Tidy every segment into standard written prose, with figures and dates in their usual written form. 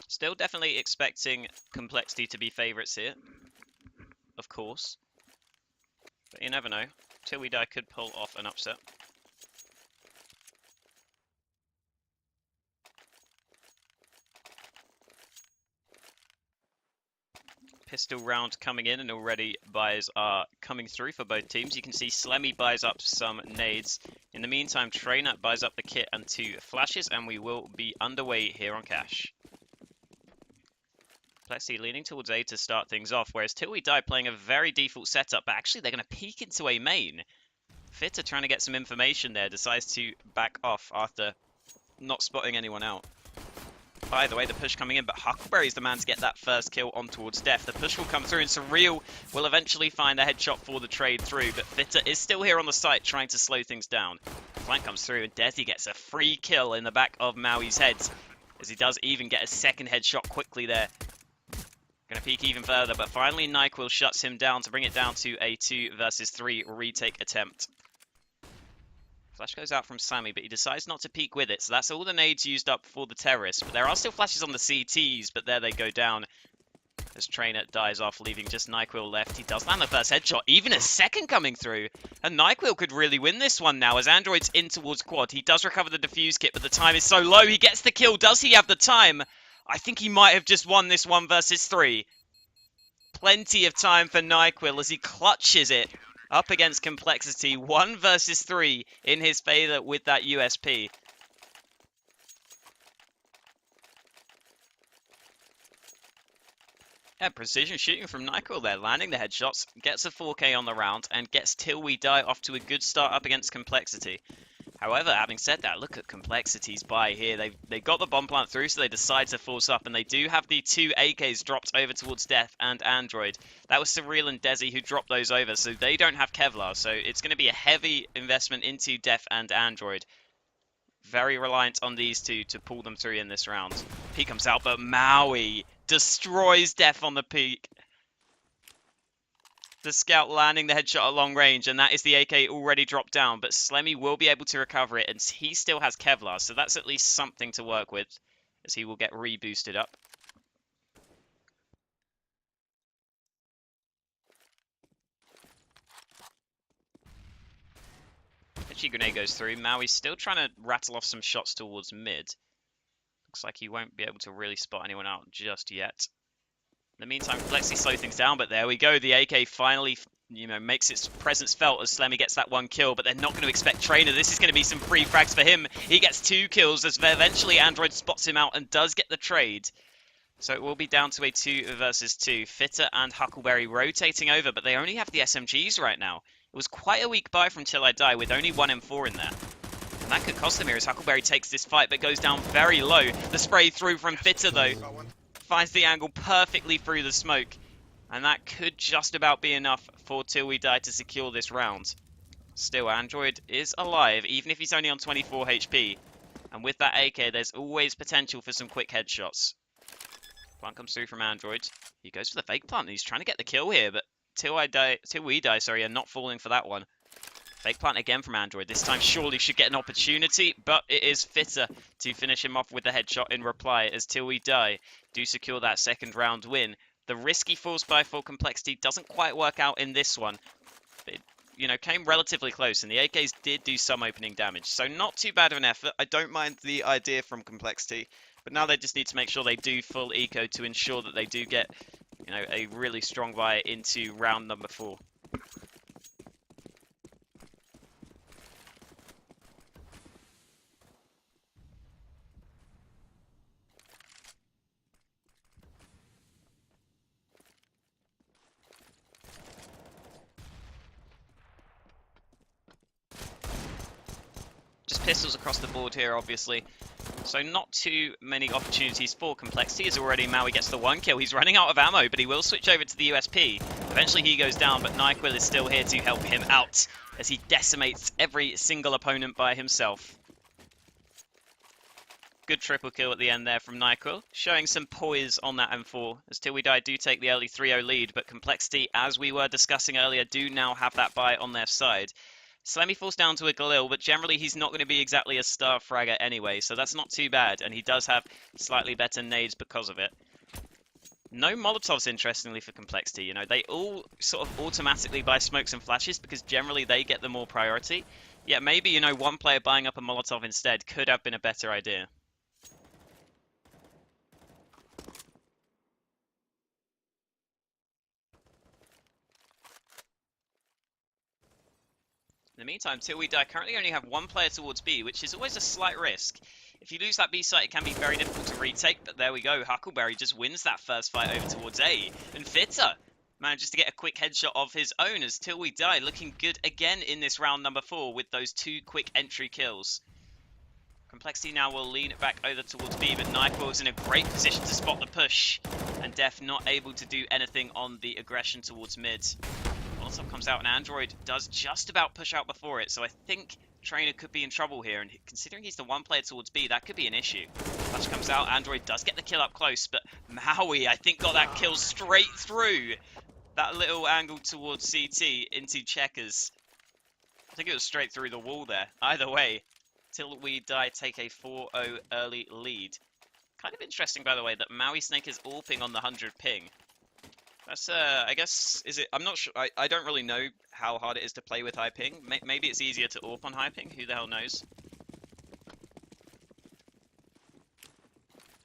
Still definitely expecting Complexity to be favourites here, of course. But you never know. Till We Die could pull off an upset. Pistol round coming in, and already buys are coming through for both teams. You can see Slemmy buys up some nades. In the meantime, Trainer buys up the kit and 2 flashes, and we will be underway here on Cash. Complexity leaning towards A to start things off, whereas Till We Die playing a very default setup, but actually they're going to peek into A main. Fitter trying to get some information there, decides to back off after not spotting anyone out. By the way, the push coming in, but Huckleberry's the man to get that first kill on towards Death. The push will come through, and Surreal will eventually find a headshot for the trade through, but Fitter is still here on the site trying to slow things down. Flank comes through, and Desi gets a free kill in the back of Maui's head, as he does even get a second headshot quickly there. Gonna peek even further, but finally NyQuil shuts him down to bring it down to a 2 versus 3 retake attempt. Flash goes out from Sammy, but he decides not to peek with it, so that's all the nades used up for the terrorists. But there are still flashes on the CTs, but there they go down as Trainer dies off, leaving just NyQuil left. He does land the first headshot, even a second coming through, and NyQuil could really win this one now as Android's in towards quad. He does recover the defuse kit, but the time is so low. He gets the kill. Does he have the time? I think he might have just won this 1 versus 3. Plenty of time for NyQuil as he clutches it up against Complexity. 1 versus 3 in his favor with that USP. Yeah, precision shooting from NyQuil there, landing the headshots, gets a 4K on the round, and gets Till We Die off to a good start up against Complexity. However, having said that, look at Complexity's buy here. They got the bomb plant through, so they decide to force up, and they do have the 2 AKs dropped over towards Death and Android. That was Surreal and Desi who dropped those over, so they don't have Kevlar, so it's going to be a heavy investment into Death and Android. Very reliant on these two to pull them through in this round. Peek comes out, but Maui destroys Death on the peak. The scout landing the headshot at long range, and that is the AK already dropped down, but Slemmy will be able to recover it, and he still has Kevlar, so that's at least something to work with, as he will get reboosted up. Actually, grenade goes through. Maui's still trying to rattle off some shots towards mid. Looks like he won't be able to really spot anyone out just yet. In the meantime, Complexity slow things down, but there we go. The AK finally, makes its presence felt as Slemmy gets that 1 kill, but they're not going to expect Trainer. This is going to be some free frags for him. He gets 2 kills as eventually Android spots him out and does get the trade. So it will be down to a 2 versus 2. Fitter and Huckleberry rotating over, but they only have the SMGs right now. It was quite a weak buy from Till I Die with only 1 M4 in there. And that could cost them here as Huckleberry takes this fight, but goes down very low. The spray through from Fitter, though, finds the angle perfectly through the smoke. And that could just about be enough for Till We Die to secure this round. Still, Android is alive, even if he's only on 24 HP. And with that AK, there's always potential for some quick headshots. Plant comes through from Android. He goes for the fake plant, and he's trying to get the kill here, but Till We Die, are not falling for that one. Fake plant again from Android. This time surely should get an opportunity, but it is Fitter to finish him off with the headshot in reply as Till We Die do secure that second round win. The risky force buy for Complexity doesn't quite work out in this one. But it, came relatively close, and the AKs did do some opening damage. So not too bad of an effort. I don't mind the idea from Complexity, but now they just need to make sure they do full eco to ensure that they do get, a really strong buy into round number 4. Just pistols across the board here, obviously. So not too many opportunities for Complexity, as already Maui gets the 1 kill. He's running out of ammo, but he will switch over to the USP. Eventually he goes down, but NyQuil is still here to help him out as he decimates every single opponent by himself. Good triple kill at the end there from NyQuil, showing some poise on that M4, as Till We Die do take the early 3-0 lead, but Complexity, as we were discussing earlier, do now have that buy on their side. Slemmy falls down to a coL, but generally he's not going to be exactly a star fragger anyway, so that's not too bad, and he does have slightly better nades because of it. No Molotovs, interestingly, for Complexity. You know, they all sort of automatically buy smokes and flashes because generally they get the more priority. Yeah, maybe, you know, one player buying up a Molotov instead could have been a better idea. In the meantime, till we die, currently only have one player towards B, which is always a slight risk. If you lose that B site, it can be very difficult to retake, but there we go. Huckleberry just wins that first fight over towards A, and Fitter manages to get a quick headshot of his own as Till We Die looking good again in this round number 4 with those 2 quick entry kills. Complexity now will lean it back over towards B, but NyQuil's in a great position to spot the push, and Def not able to do anything on the aggression towards mid. Molotov comes out and Android does just about push out before it, so I think Trainer could be in trouble here, and considering he's the one player towards B, that could be an issue. Push comes out, Android does get the kill up close, but Maui, I think, got that kill straight through that little angle towards CT into checkers. I think it was straight through the wall there. Either way, Till We Die take a 4-0 early lead. Kind of interesting, by the way, that Maui Snake is AWPing on the 100 ping. That's, I guess, is it? I'm not sure. I don't really know how hard it is to play with high ping. Maybe it's easier to AWP on high ping. Who the hell knows?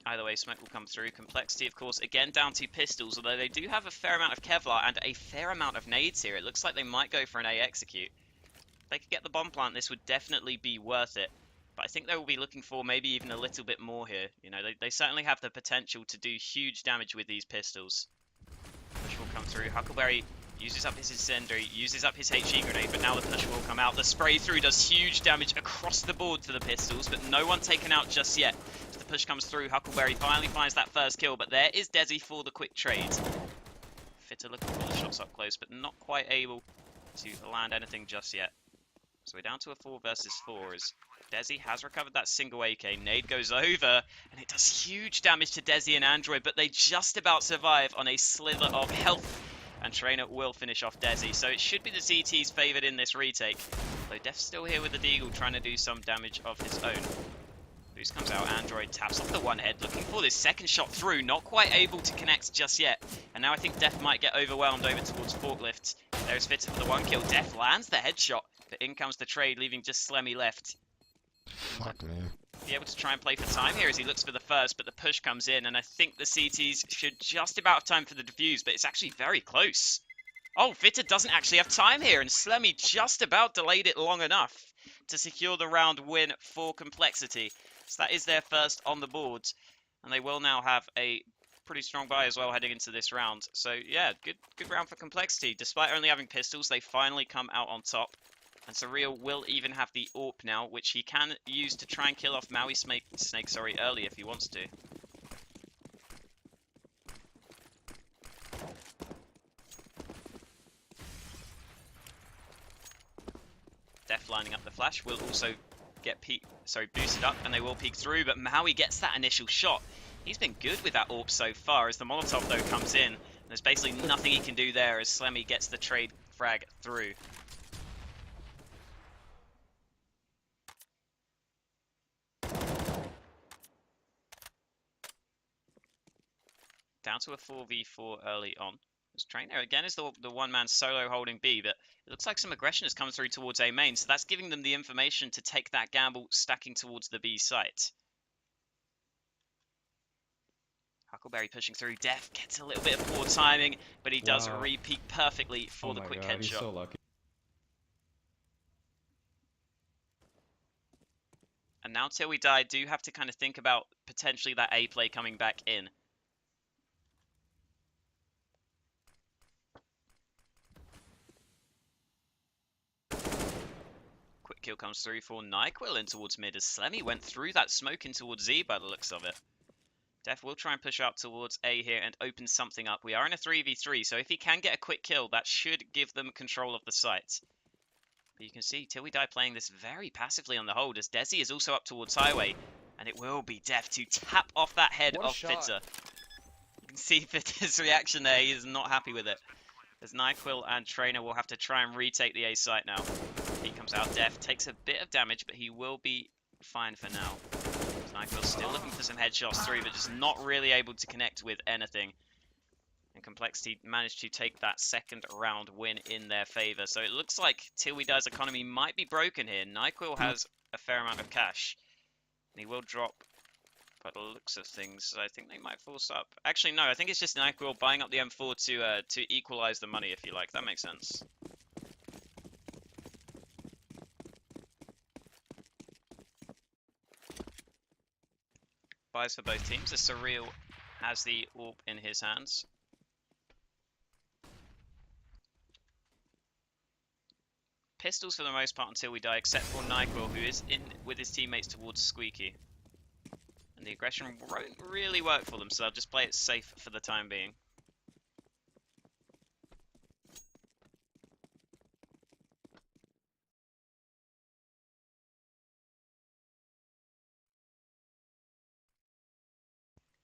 Either way, smoke will come through. Complexity, of course, again down to pistols, although they do have a fair amount of Kevlar and a fair amount of nades here. It looks like they might go for an A execute. If they could get the bomb plant, this would definitely be worth it. But I think they will be looking for maybe even a little bit more here. You know, they certainly have the potential to do huge damage with these pistols. Push will come through. Huckleberry uses up his incendiary, uses up his HE grenade, but now the push will come out. The spray through does huge damage across the board to the pistols, but no one taken out just yet. As the push comes through, Huckleberry finally finds that first kill, but there is Desi for the quick trade. Fitter looking for the shots up close, but not quite able to land anything just yet. So we're down to a 4 versus 4 as Desi has recovered that single AK. Nade goes over, and it does huge damage to Desi and Android, but they just about survive on a slither of health. And Trainer will finish off Desi, so it should be the CT's favoured in this retake. Though Def's still here with the Deagle, trying to do some damage of his own. Boost comes out, Android taps off the one head, looking for this second shot through, not quite able to connect just yet. And now I think Def might get overwhelmed over towards Forklift. There's Fitter for the 1 kill. Def lands the headshot, but in comes the trade, leaving just Slemmy left. Fuck me. Be able to try and play for time here as he looks for the first, but the push comes in, and I think the CTs should just about have time for the defuse, but it's actually very close. Oh, Fitter doesn't actually have time here, and Slemmy just about delayed it long enough to secure the round win for Complexity. So that is their first on the board, and they will now have a pretty strong buy as well heading into this round. So yeah, good round for Complexity. Despite only having pistols, they finally come out on top. And Surreal will even have the AWP now, which he can use to try and kill off Maui Snake early if he wants to. Def lining up the flash will also get boosted up, and they will peek through, but Maui gets that initial shot. He's been good with that AWP so far, as the Molotov though comes in. There's basically nothing he can do there as Slemmy gets the trade frag through. Down to a 4v4 early on. This Trainer again is the one-man solo holding B, but it looks like some aggression has come through towards A main, so that's giving them the information to take that gamble stacking towards the B site. Huckleberry pushing through. Def gets a little bit of poor timing, but he does re-peek perfectly for the quick headshot. He's so lucky. And now Till We Die do have to kind of think about potentially that A play coming back in. Quick kill comes through for NyQuil in towards mid as Slemmy went through that smoke in towards Z by the looks of it. Def will try and push out towards A here and open something up. We are in a 3v3, so if he can get a quick kill, that should give them control of the site. But you can see Till We Die playing this very passively on the hold as Desi is also up towards highway, and it will be Def to tap off that head of Fitter. You can see Fitter's reaction there. He is not happy with it. As NyQuil and Trainer will have to try and retake the A site now. He comes out, Def takes a bit of damage, but he will be fine for now. NyQuil still looking for some headshots through, but just not really able to connect with anything. And Complexity managed to take that second round win in their favor. So it looks like Till We Die's economy might be broken here. NyQuil has a fair amount of cash. And he will drop by the looks of things. So I think they might force up. Actually, no, I think it's just NyQuil buying up the M4 to equalize the money, if you like. That makes sense. Buys for both teams. A Surreal has the AWP in his hands. Pistols for the most part until we die, except for NyQuil, who is in with his teammates towards Squeaky. And the aggression won't really work for them, so they'll just play it safe for the time being.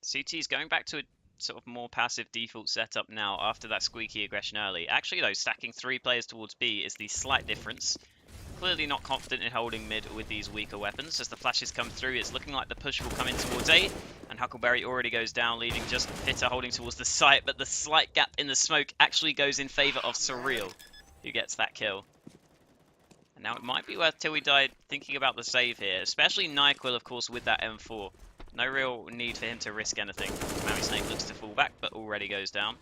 CT's going back to a sort of more passive default setup now after that Squeaky aggression early. Actually though, stacking 3 players towards B is the slight difference. Clearly not confident in holding mid with these weaker weapons. As the flashes come through, it's looking like the push will come in towards A, and Huckleberry already goes down, leaving just Fitter holding towards the site, but the slight gap in the smoke actually goes in favor of Surreal, who gets that kill. And now it might be worth Till We Die thinking about the save here, especially NyQuil, of course, with that M4. No real need for him to risk anything. Maui Snake looks to fall back, but already goes down.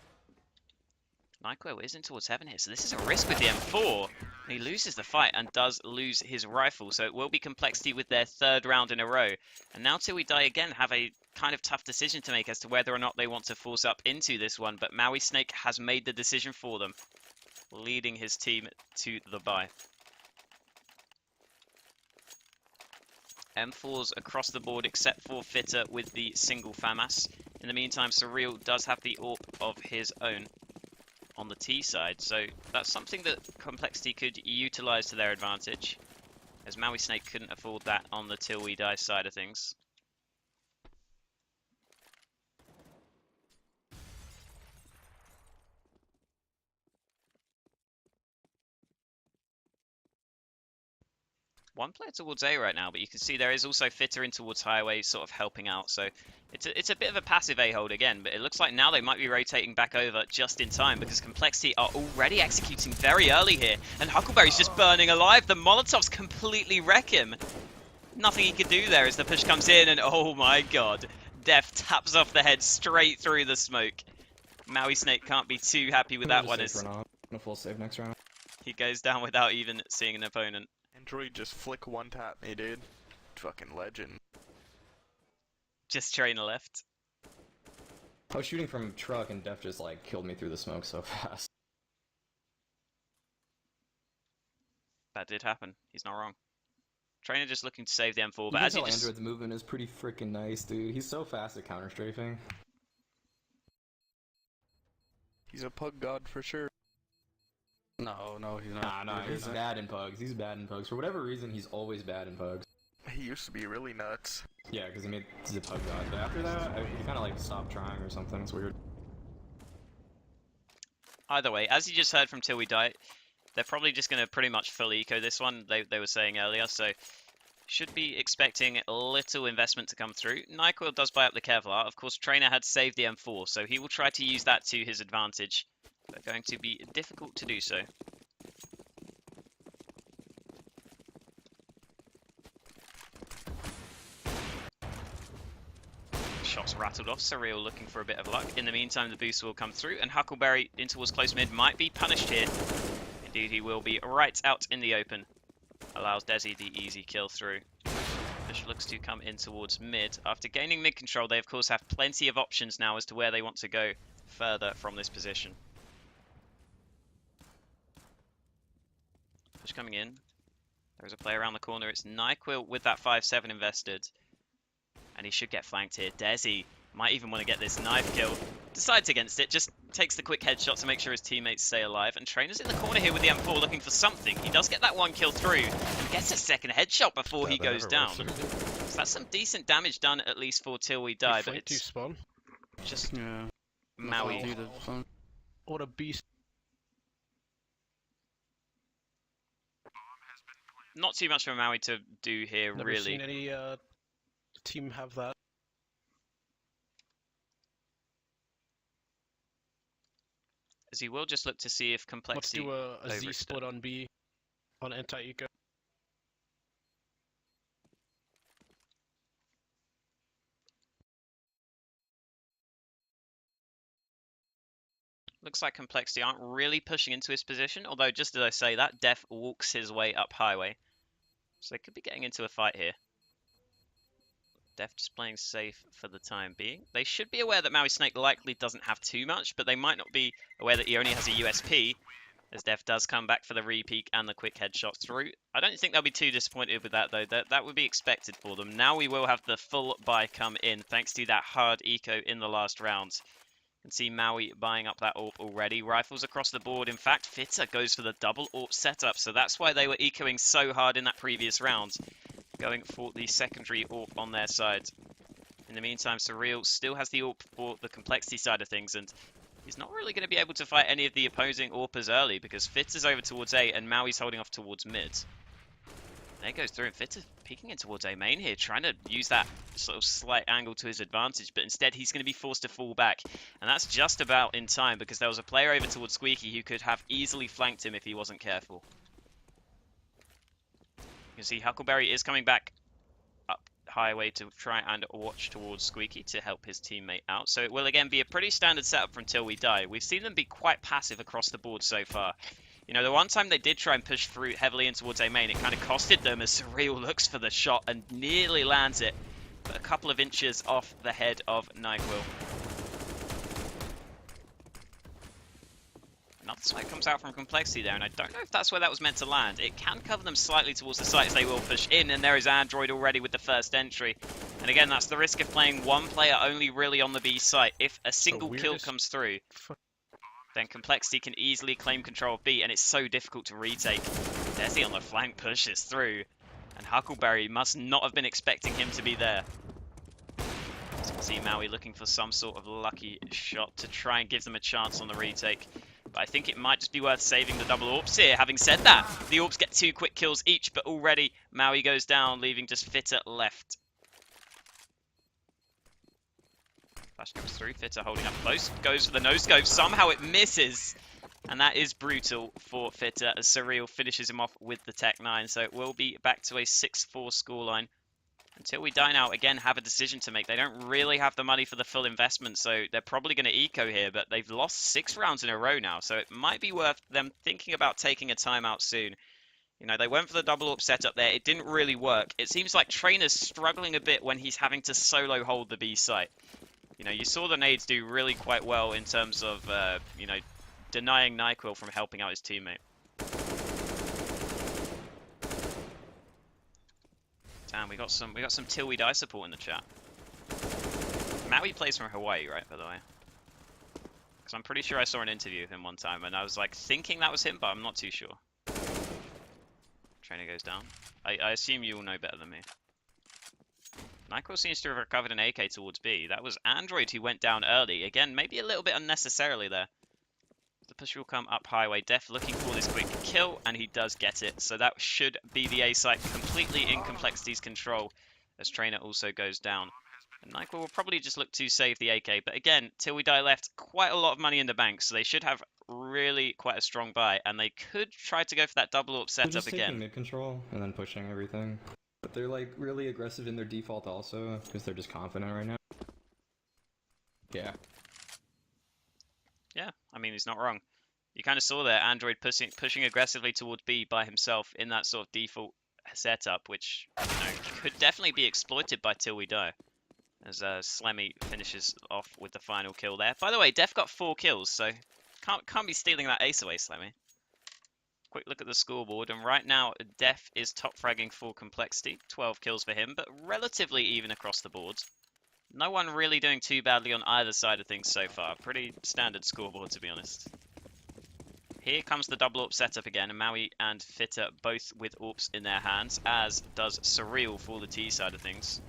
NyQuil is in towards heaven here, so this is a risk with the M4. He loses the fight and does lose his rifle, so it will be Complexity with their 3rd round in a row. And now Till We Die again have a kind of tough decision to make as to whether or not they want to force up into this one, but Maui Snake has made the decision for them, leading his team to the bye. M4s across the board except for Fitter with the single FAMAS. In the meantime, Surreal does have the AWP of his own on the T side, so that's something that Complexity could utilize to their advantage, as Maui Snake couldn't afford that on the Till We Die side of things. One player towards A right now, but you can see there is also Fitter in towards Highway, sort of helping out. So it's a bit of a passive A hold again, but it looks like now they might be rotating back over just in time because Complexity are already executing very early here, and Huckleberry's just burning alive. The Molotovs completely wreck him. Nothing he could do there as the push comes in, and oh my god, Def taps off the head straight through the smoke. Maui Snake can't be too happy with that one as a full save next round. He goes down without even seeing an opponent. Android just flick one tap me, dude. Fucking legend. Just trainer left. I was shooting from truck and Def just like killed me through the smoke so fast. That did happen. He's not wrong. Trainer just looking to save the M4, but you as can he tell just... Android's movement is pretty freaking nice, dude. He's so fast at counter strafing. He's a pug god for sure. No, he's not. Nah, he's bad in pugs. He's bad in pugs. For whatever reason, he's always bad in pugs. He used to be really nuts. Yeah, because he's a pug god. But after that, he kind of like stopped trying or something. It's weird. Either way, as you just heard from Till We Die, they're probably just going to pretty much full eco this one, they were saying earlier, so should be expecting little investment to come through. NyQuil does buy up the Kevlar. Of course, Trainer had saved the M4, so he will try to use that to his advantage, but going to be difficult to do so. Shots rattled off, Surreal looking for a bit of luck. In the meantime, the boost will come through, and Huckleberry in towards close mid might be punished here. Indeed, he will be right out in the open. Allows Desi the easy kill through. Fish looks to come in towards mid. After gaining mid control, they of course have plenty of options now as to where they want to go further from this position. Fish coming in. There's a player around the corner. It's NyQuil with that 5-7 invested. And he should get flanked here. Desi might even want to get this knife kill. Decides against it, just takes the quick headshot to make sure his teammates stay alive. And Trainer's in the corner here with the M4 looking for something. He does get that one kill through and gets a second headshot before he goes down. So that's some decent damage done at least for Till We Die. But it's spawn. Just Maui. What a beast. not too much for Maui to do here, Never really. seen any team have that. As he will just look to see if Let's complexity do a Z overextend. split on B on anti-eco. Looks like complexity aren't really pushing into his position, although just as I say that, Def walks his way up highway. So they could be getting into a fight here. Def just playing safe for the time being. They should be aware that Maui Snake likely doesn't have too much, but they might not be aware that he only has a USP, as Def does come back for the re-peek and the quick headshot through. I don't think they'll be too disappointed with that, though. That would be expected for them. Now we will have the full buy come in, thanks to that hard eco in the last round. You can see Maui buying up that AWP already. Rifles across the board. In fact, Fitter goes for the double AWP setup, so that's why they were ecoing so hard in that previous round, going for the secondary AWP on their side. In the meantime, Surreal still has the AWP for the complexity side of things, and he's not really going to be able to fight any of the opposing AWPers early because Fitter's over towards A and Maui's holding off towards mid. There goes through, and Fitter peeking in towards A main here, trying to use that sort of slight angle to his advantage, but instead he's going to be forced to fall back. And that's just about in time because there was a player over towards Squeaky who could have easily flanked him if he wasn't careful. You can see Huckleberry is coming back up highway to try and watch towards Squeaky to help his teammate out. So it will again be a pretty standard setup for Until We Die. We've seen them be quite passive across the board so far. You know, the one time they did try and push through heavily in towards A main, it kind of costed them as Surreal looks for the shot and nearly lands it, but a couple of inches off the head of NyQuil. Another swipe comes out from Complexity there, and I don't know if that's where that was meant to land. It can cover them slightly towards the site as they will push in, and there is Android already with the first entry. And again, that's the risk of playing one player only really on the B site. If a single kill comes through, then Complexity can easily claim control of B, and it's so difficult to retake. Desi on the flank pushes through, and Huckleberry must not have been expecting him to be there. So you can see Maui looking for some sort of lucky shot to try and give them a chance on the retake. But I think it might just be worth saving the double AWPs here. Having said that, the AWPs get 2 quick kills each, but already Maui goes down, leaving just Fitter left. Flash comes through, Fitter holding up close, goes for the no-scope, somehow it misses. And that is brutal for Fitter as Surreal finishes him off with the Tech 9. So it will be back to a 6-4 scoreline. Until We Die now, again, have a decision to make. They don't really have the money for the full investment, so they're probably going to eco here, but they've lost 6 rounds in a row now, so it might be worth them thinking about taking a timeout soon. You know, they went for the double AWP setup there. It didn't really work. It seems like Trainer's struggling a bit when he's having to solo hold the B site. You know, you saw the nades do really quite well in terms of, you know, denying NyQuil from helping out his teammate. Damn, we got some Till We Die support in the chat. Maui plays from Hawaii, right, by the way? Because I'm pretty sure I saw an interview with him one time, and I was like thinking that was him, but I'm not too sure. Trainer goes down. I assume you all know better than me. NyQuil seems to have recovered an AK towards B. That was Android who went down early. Again, maybe a little bit unnecessarily there. The push will come up highway. Def looking for this quick kill, and he does get it. So that should be the A site completely in Complexity's control, as Trainer also goes down. And NyQuil will probably just look to save the AK. But again, Till We Die left quite a lot of money in the bank, so they should have really quite a strong buy. And they could try to go for that double AWP setup just again. taking mid control and then pushing everything. But they're like really aggressive in their default also, because they're just confident right now. Yeah. Yeah, I mean, he's not wrong. You kind of saw there, Android pushing aggressively towards B by himself in that sort of default setup, which, you know, could definitely be exploited by Till We Die. As Slemmy finishes off with the final kill there. By the way, Def got 4 kills, so can't be stealing that ace away, Slemmy. Quick look at the scoreboard, and right now, Def is top fragging for Complexity. 12 kills for him, but relatively even across the board. No one really doing too badly on either side of things so far. Pretty standard scoreboard, to be honest. Here comes the double AWP setup again, and Maui and Fitter both with AWPs in their hands, as does Surreal for the T side of things.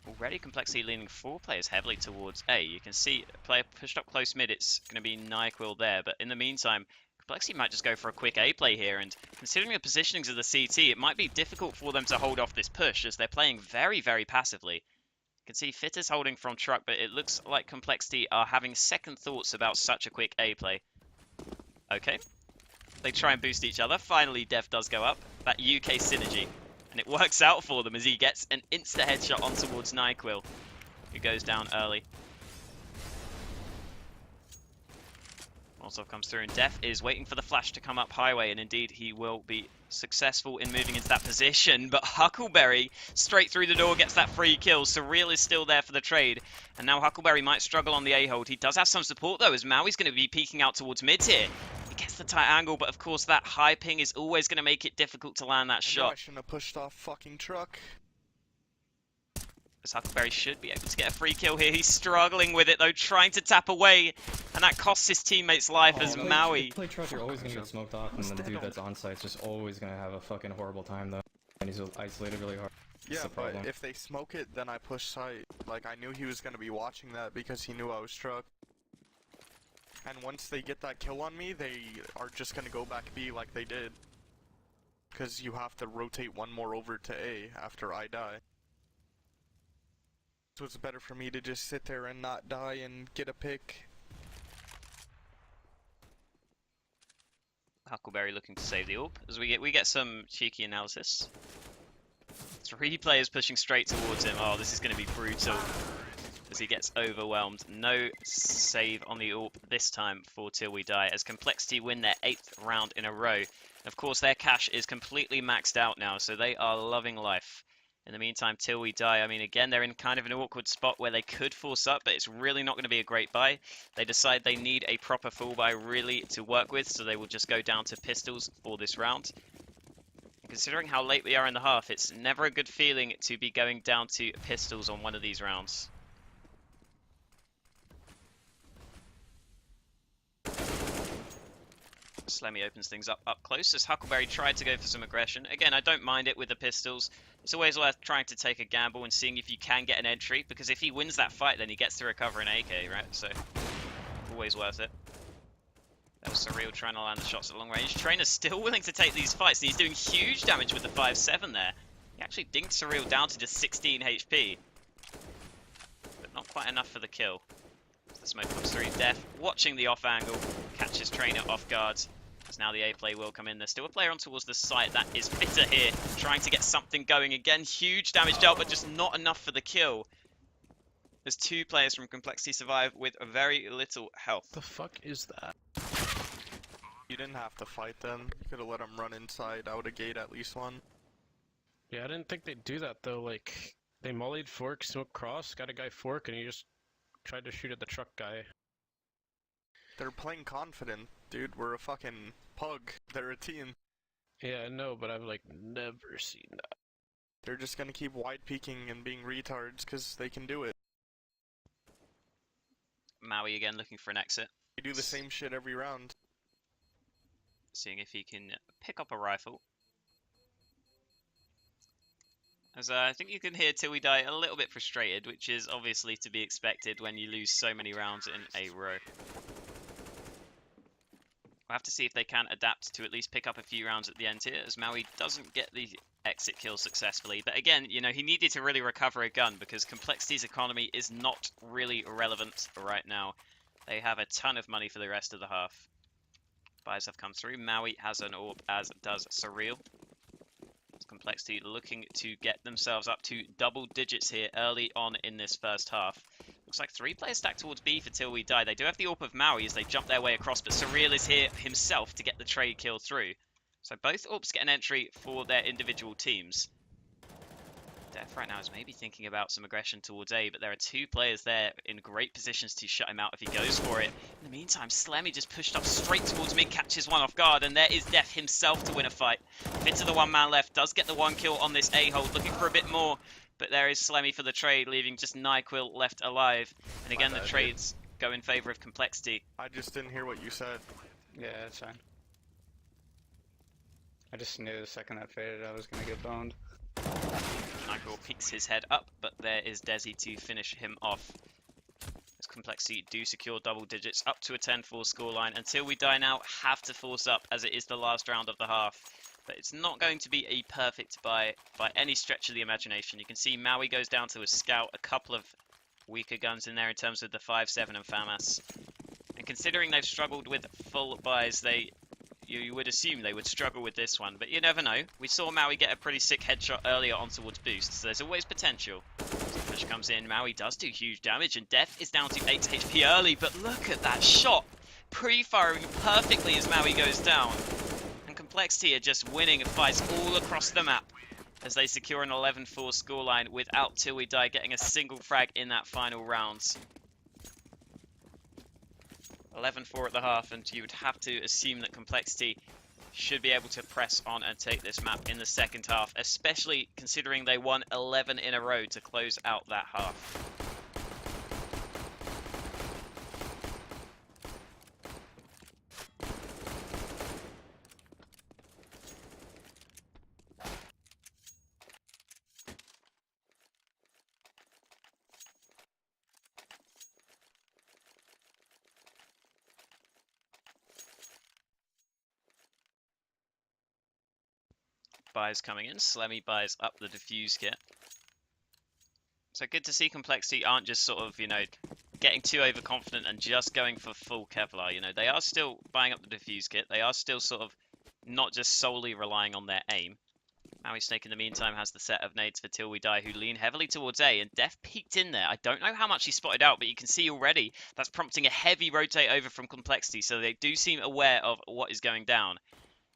Already Complexity leaning 4 players heavily towards A. You can see a player pushed up close mid, it's going to be NyQuil there, but in the meantime, Complexity might just go for a quick A play here, and considering the positionings of the CT, it might be difficult for them to hold off this push as they're playing very, very passively. You can see Fit is holding from truck, but it looks like Complexity are having second thoughts about such a quick A play. Okay. They try and boost each other. Finally, Dev does go up. That UK synergy. And it works out for them as he gets an insta-headshot on towards NyQuil, who goes down early. Molotov comes through, and Def is waiting for the flash to come up highway, and indeed he will be successful in moving into that position. But Huckleberry, straight through the door, gets that free kill. Surreal is still there for the trade, and now Huckleberry might struggle on the A-hold. He does have some support, though, as Maui's going to be peeking out towards mid here. He gets the tight angle, but of course that high ping is always going to make it difficult to land that shot. I shouldn't have pushed off fucking truck. As Huckleberry should be able to get a free kill here. He's struggling with it though, trying to tap away, and that costs his teammate's life as Maui. Play truck, you're always gonna get smoked off, and the dude that's on site's just always gonna have a fucking horrible time though. And he's isolated really hard. Yeah, but if they smoke it, then I push site. Like, I knew he was gonna be watching that because he knew I was truck. And once they get that kill on me, they are just gonna go back B like they did. Because you have to rotate one more over to A after I die. So it's better for me to just sit there and not die and get a pick. Huckleberry looking to save the AWP as we get some cheeky analysis. 3 players pushing straight towards him. Oh, this is going to be brutal as he gets overwhelmed. No save on the AWP this time for Till We Die as Complexity win their 8th round in a row. Of course, their cash is completely maxed out now, so they are loving life. In the meantime, Till We Die, I mean, again, they're in kind of an awkward spot where they could force up, but it's really not going to be a great buy. They decide they need a proper full buy really to work with, so they will just go down to pistols for this round. And considering how late we are in the half, it's never a good feeling to be going down to pistols on one of these rounds. Slemmy opens things up close as Huckleberry tried to go for some aggression. Again, I don't mind it with the pistols. It's always worth trying to take a gamble and seeing if you can get an entry, because if he wins that fight, then he gets to recover an AK, right? So, always worth it. That was Surreal trying to land the shots at long range. Trainer's still willing to take these fights, and he's doing huge damage with the 5-7 there. He actually dinked Surreal down to just 16 HP. But not quite enough for the kill. As the smoke comes through, Def watching the off angle, catches Trainer off guard. As now the A play will come in. There's still a player on towards the site. That is Fitter here, trying to get something going. Again, huge damage dealt, but just not enough for the kill. There's 2 players from Complexity survive with very little health. The fuck is that? You didn't have to fight them. You could have let them run inside, out a gate at least one. Yeah, I didn't think they'd do that though. Like, they mollied fork, smoke cross, got a guy fork, and he just tried to shoot at the truck guy. They're playing confident, dude. We're a fucking pug. They're a team. Yeah, I know, but I've like never seen that. They're just gonna keep wide peeking and being retards because they can do it. Maui again looking for an exit. They do the same shit every round. Seeing if he can pick up a rifle. As I think you can hear Till We Die a little bit frustrated, which is obviously to be expected when you lose so many rounds in a row. We'll have to see if they can adapt to at least pick up a few rounds at the end here, as Maui doesn't get the exit kill successfully. But again, you know, he needed to really recover a gun because Complexity's economy is not really relevant right now. They have a ton of money for the rest of the half. Buys have come through. Maui has an AWP, as does Surreal. Complexity looking to get themselves up to double digits here early on in this first half. Looks like 3 players stacked towards B for Till We Die. They do have the AWP of Maui as they jump their way across, but Surreal is here himself to get the trade kill through. So both AWPs get an entry for their individual teams. Def right now is maybe thinking about some aggression towards A, but there are 2 players there in great positions to shut him out if he goes for it. In the meantime, Slemmy just pushed up straight towards mid, catches one off guard, and there is Def himself to win a fight. Fit to the 1 man left, does get the 1 kill on this A-hold, looking for a bit more, but there is Slemmy for the trade, leaving just NyQuil left alive. And again, the trades go in favor of Complexity. I just didn't hear what you said. Yeah, that's fine. I just knew the second that faded I was gonna get boned. NyQuil peeks his head up, but there is Desi to finish him off. As Complexity do secure double digits up to a 10-4 scoreline. Until We Die now have to force up as it is the last round of the half. But it's not going to be a perfect buy by any stretch of the imagination. You can see Maui goes down to a scout, a couple of weaker guns in there in terms of the 5.7 and FAMAS. And considering they've struggled with full buys, you would assume they would struggle with this one. But you never know. We saw Maui get a pretty sick headshot earlier on towards Boost, so there's always potential. So push comes in, Maui does do huge damage, and Def is down to 8 HP early, but look at that shot! Pre-firing perfectly as Maui goes down. Complexity are just winning fights all across the map as they secure an 11-4 scoreline without Till We Die getting a single frag in that final round. 11-4 at the half, and you would have to assume that Complexity should be able to press on and take this map in the second half, especially considering they won 11 in a row to close out that half. Buys coming in, Slemmy buys up the defuse kit. So good to see Complexity aren't just sort of, you know, getting too overconfident and just going for full Kevlar. You know, they are still buying up the defuse kit. They are still sort of not just solely relying on their aim. Maui Snake in the meantime has the set of nades for Till We Die, who lean heavily towards A, and Def peeked in there. I don't know how much he spotted out, but you can see already that's prompting a heavy rotate over from Complexity, so they do seem aware of what is going down.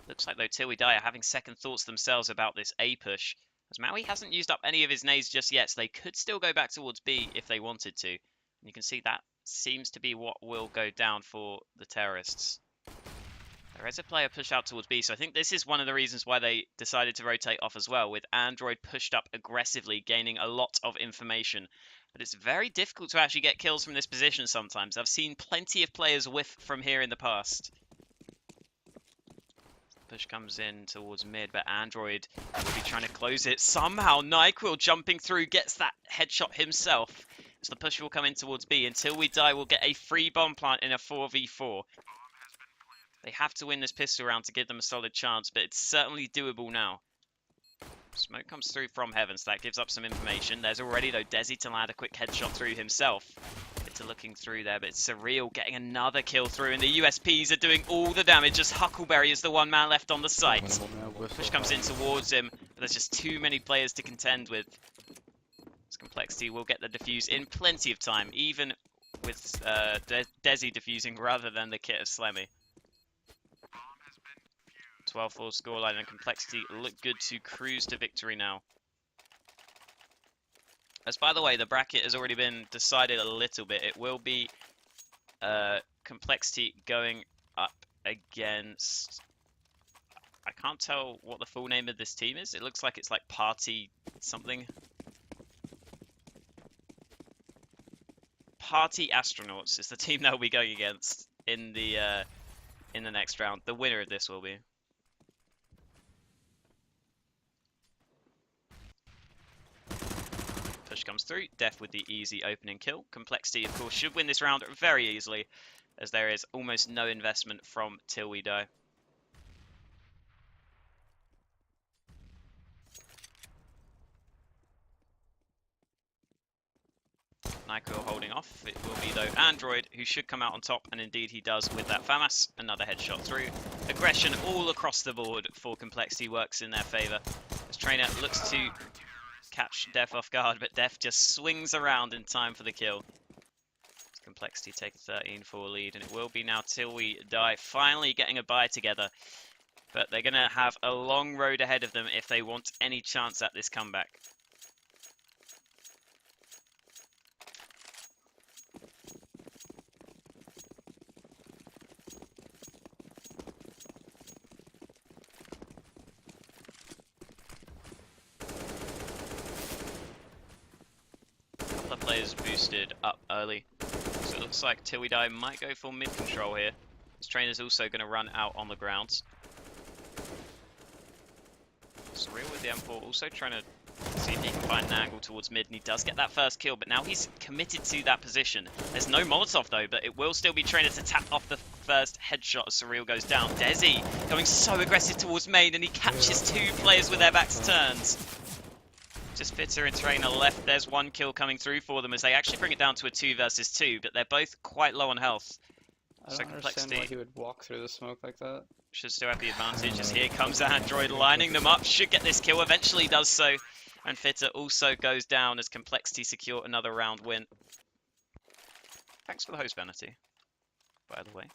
Looks like, though, Till We Die are having second thoughts themselves about this A push, as Maui hasn't used up any of his nades just yet, so they could still go back towards B if they wanted to. And you can see that seems to be what will go down for the terrorists. There is a player pushed out towards B, so I think this is one of the reasons why they decided to rotate off as well, with Android pushed up aggressively, gaining a lot of information. But it's very difficult to actually get kills from this position sometimes. I've seen plenty of players whiff from here in the past. Push comes in towards mid, but Android will be trying to close it. Somehow NyQuil jumping through gets that headshot himself. So the push will come in towards B. Until We Die will get a free bomb plant in a 4v4. They have to win this pistol round to give them a solid chance, but it's certainly doable now. Smoke comes through from heaven, so that gives up some information. There's already, though, Desi to land a quick headshot through himself. It's looking through there, but it's Surreal getting another kill through, and the USPs are doing all the damage as Huckleberry is the one man left on the site. Push comes in towards him, but there's just too many players to contend with. This Complexity will get the defuse in plenty of time, even with Desi defusing rather than the kit of Slemmy. 12-4 scoreline, and Complexity look good to cruise to victory now. As by the way, the bracket has already been decided a little bit. It will be Complexity going up against... I can't tell what the full name of this team is. It looks like it's like Party something. Party Astronauts is the team they'll be going against in the next round. The winner of this will be. Push comes through, Def with the easy opening kill. Complexity, of course, should win this round very easily, as there is almost no investment from Till We Die. NyQuil holding off. It will be, though, Android, who should come out on top, and indeed he does with that FAMAS. Another headshot through. Aggression all across the board for Complexity works in their favour. As Trainer looks to catch Def off guard, but Def just swings around in time for the kill. Complexity take a 13-4 lead, and it will be now Till We Die finally getting a bye together. But they're going to have a long road ahead of them if they want any chance at this comeback. Players boosted up early, so it looks like Till We Die might go for mid control here. This Trainer's also going to run out on the ground. Surreal with the M4, also trying to See if he can find an angle towards mid, and he does get that first kill, but now he's committed to that position. There's no Molotov though, but it will still be trainer to tap off the first headshot as Surreal goes down. Desi going so aggressive towards main, and he catches two players with their backs turned. Just Fitter and Trainer left. There's one kill coming through for them as they actually bring it down to a 2 versus 2, but they're both quite low on health. I don't understand why he would walk through the smoke like that. Should still have the advantage as here comes Android lining them up. Should get this kill, eventually does so. And Fitter also goes down as Complexity secure another round win. Thanks for the host, Vanity, by the way.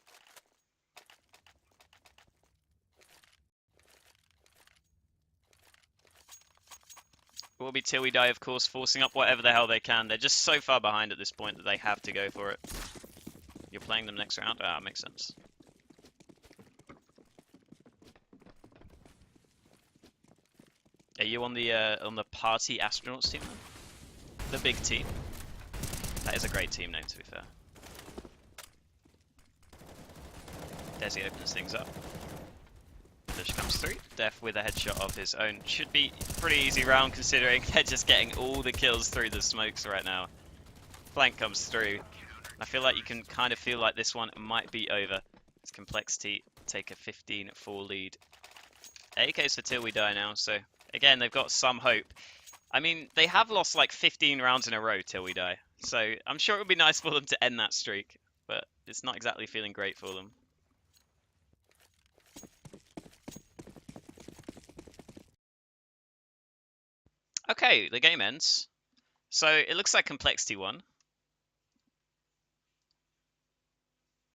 It will be till we die, of course, forcing up whatever the hell they can. They're just so far behind at this point that they have to go for it. You're playing them next round? Ah, makes sense. Are you on the party astronauts team then? The big team? That is a great team name, to be fair. Desi opens things up. Fish comes through. Def with a headshot of his own. Should be a pretty easy round considering they're just getting all the kills through the smokes right now. Flank comes through. I feel like you can kind of feel like this one might be over. As Complexity take a 15-4 lead. AK's for till we die now, so again, they've got some hope. I mean, they have lost like 15 rounds in a row till we die, so I'm sure it would be nice for them to end that streak, but it's not exactly feeling great for them. Okay, the game ends. So it looks like Complexity won.